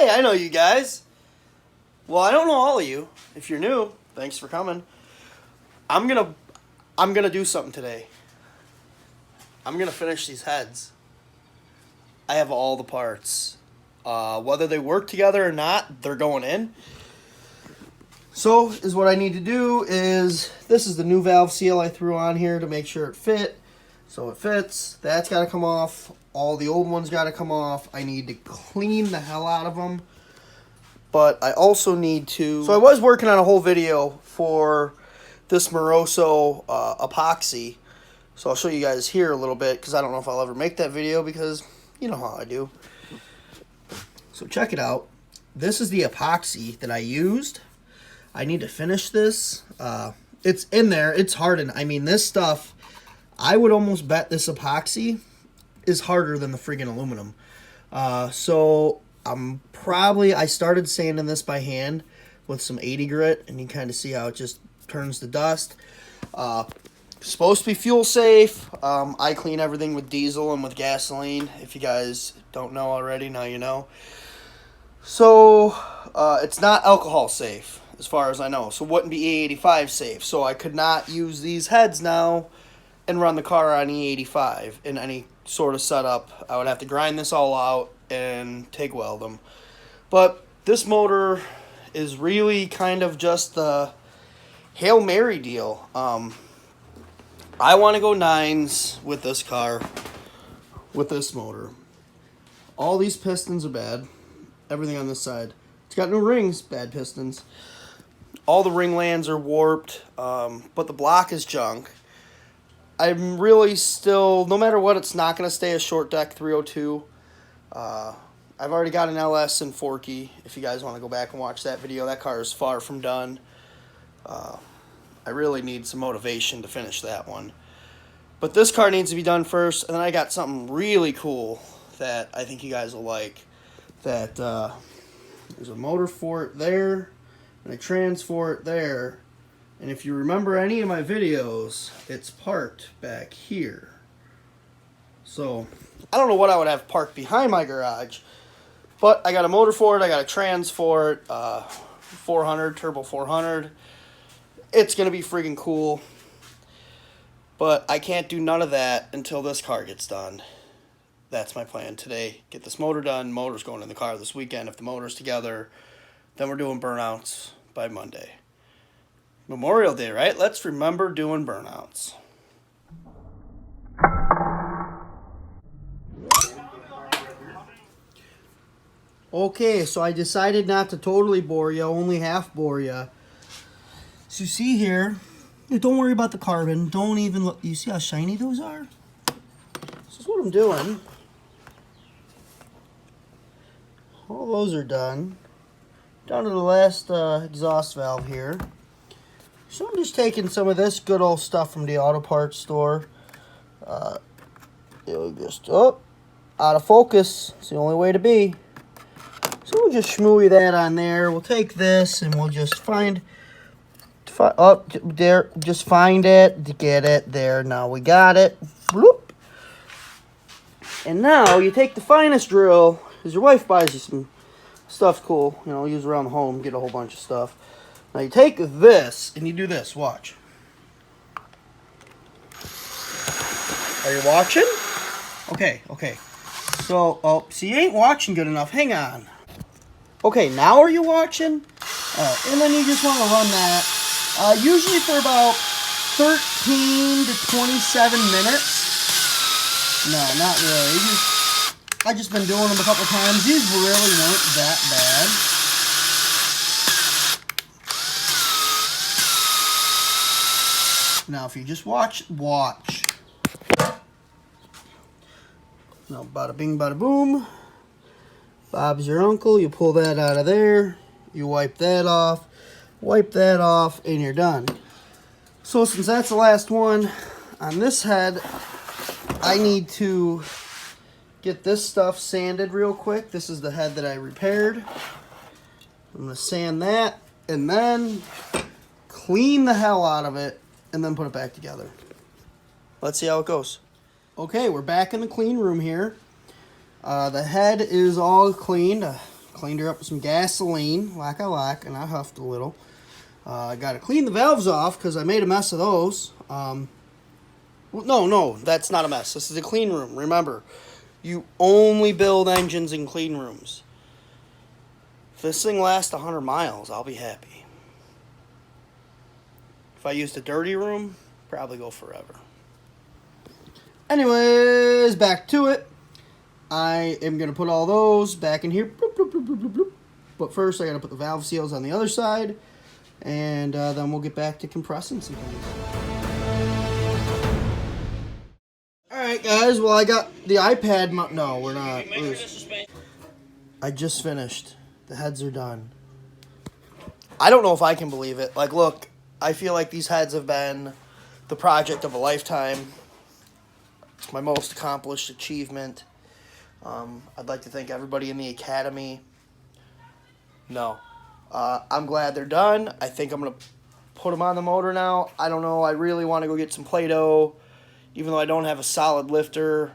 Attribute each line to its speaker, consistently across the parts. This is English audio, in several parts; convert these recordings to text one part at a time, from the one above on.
Speaker 1: Hey, I know you guys. Well, I don't know all of you. If you're new, thanks for coming. I'm gonna do something today. I'm gonna finish these heads. I have all the parts. Whether they work together or not, they're going in. So, is what I need to do is, this is the new valve seal I threw on here to make sure it fit. So it fits. That's got to come off. All the old ones got to come off. I need to clean the hell out of them. But I also need to... So I was working on a whole video for this Moroso epoxy. So I'll show you guys here a little bit, because I don't know if I'll ever make that video, because you know how I do. So check it out. This is the epoxy that I used. I need to finish this. It's in there. It's hardened. I mean, this stuff, I would almost bet this epoxy is harder than the friggin' aluminum. So I started sanding this by hand with some 80 grit, and you can kind of see how it just turns to dust. Supposed to be fuel safe. I clean everything with diesel and with gasoline. If you guys don't know already, now you know. So it's not alcohol safe, as far as I know. So it wouldn't be E85 safe. So I could not use these heads now and run the car on E85 in any sort of setup. I would have to grind this all out and TIG weld them. But this motor is really kind of just the Hail Mary deal. I want to go 9s with this car, with this motor. All these pistons are bad. Everything on this side. It's got no rings, bad pistons. All the ring lands are warped, but the block is junk. I'm really still, no matter what, it's not going to stay a short deck 302. I've already got an LS in Forky. If you guys want to go back and watch that video, that car is far from done. I really need some motivation to finish that one. But this car needs to be done first, and then I got something really cool that I think you guys will like. That there's a motor for it there, and a trans for it there. And if you remember any of my videos, it's parked back here. So, I don't know what I would have parked behind my garage, but I got a motor for it, I got a trans for it, 400, turbo 400. It's going to be freaking cool, but I can't do none of that until this car gets done. That's my plan today. Get this motor done. Motor's going in the car this weekend. If the motor's together, then we're doing burnouts by Monday. Memorial Day, right? Let's remember doing burnouts. Okay, so I decided not to totally bore you, only half bore you. So you see here, don't worry about the carbon. Don't even look. You see how shiny those are? This is what I'm doing. All those are done. Down to the last exhaust valve here. So I'm just taking some of this good old stuff from the auto parts store. It'll just, out of focus. It's the only way to be. So we'll just schmooey that on there. We'll take this and we'll just find there. Just find it, get it there. Now we got it. Bloop. And now you take the finest drill, because your wife buys you some stuff's cool. You know, use around the home, get a whole bunch of stuff. Now you take this and you do this. Watch. Are you watching? Okay. So, see, you ain't watching good enough. Hang on. Okay, now are you watching? Alright, and then you just want to run that. Usually for about 13 to 27 minutes. No, not really. I've just been doing them a couple times. These really weren't that bad. Now, if you just watch. Now, bada bing, bada boom. Bob's your uncle. You pull that out of there. You wipe that off, and you're done. So, since that's the last one on this head, I need to get this stuff sanded real quick. This is the head that I repaired. I'm going to sand that and then clean the hell out of it and then put it back together. Let's see how it goes. Okay, we're back in the clean room here. The head is all cleaned. Cleaned her up with some gasoline, like I like, and I huffed a little. I got to clean the valves off because I made a mess of those. Well, no, that's not a mess. This is a clean room. Remember, you only build engines in clean rooms. If this thing lasts 100 miles, I'll be happy. If I used a dirty room, probably go forever. Anyways, back to it. I am going to put all those back in here. Bloop, bloop, bloop, bloop, bloop, bloop. But first, I got to put the valve seals on the other side. And then we'll get back to compressing some things. Alright, guys. Well, I got the iPad. No, we're not. I just finished. The heads are done. I don't know if I can believe it. Like, look, I feel like these heads have been the project of a lifetime. It's my most accomplished achievement. I'd like to thank everybody in the academy. No. I'm glad they're done. I think I'm going to put them on the motor now. I don't know. I really want to go get some Play-Doh. Even though I don't have a solid lifter,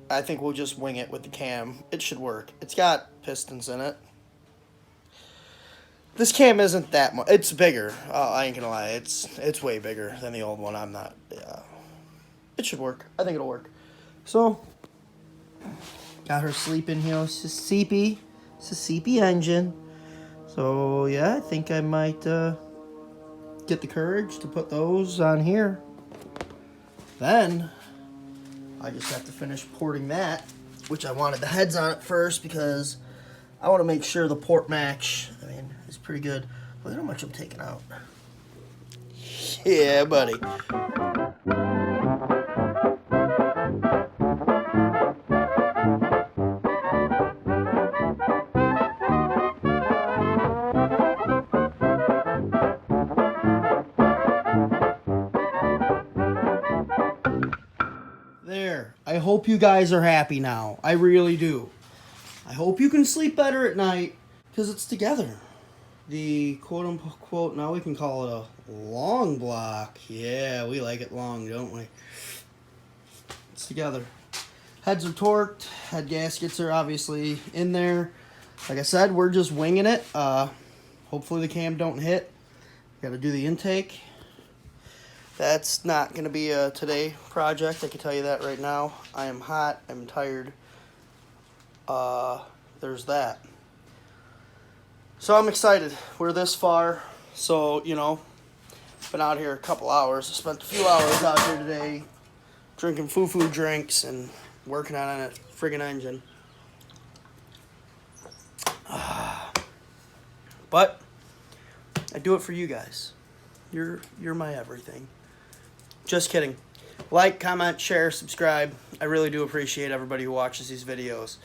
Speaker 1: I think we'll just wing it with the cam. It should work. It's got pistons in it. This cam isn't that much. It's bigger. I ain't gonna lie. It's way bigger than the old one. I'm not. It should work. I think it'll work. So, got her sleeping here. It's a CP. It's a CP engine. So yeah, I think I might get the courage to put those on here. Then I just have to finish porting that, which I wanted the heads on it first because I want to make sure the port match, I mean, is pretty good. Look at how much I'm taking out. Yeah, buddy. There. I hope you guys are happy now. I really do. I hope you can sleep better at night because it's together. The quote-unquote, now we can call it a long block. Yeah, we like it long, don't we? It's together. Heads are torqued. Head gaskets are obviously in there. Like I said, we're just winging it. Hopefully the cam don't hit. Got to do the intake. That's not going to be a today project. I can tell you that right now. I am hot. I'm tired. There's that. So I'm excited. We're this far. So, you know, been out here a couple hours. I spent a few hours out here today drinking foo-foo drinks and working on a friggin' engine. But I do it for you guys. You're my everything. Just kidding. Like, comment, share, subscribe. I really do appreciate everybody who watches these videos.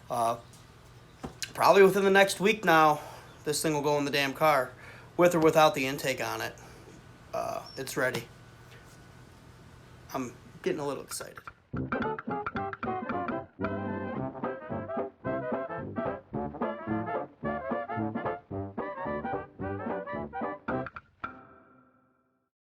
Speaker 1: Probably within the next week now, this thing will go in the damn car. With or without the intake on it. It's ready. I'm getting a little excited.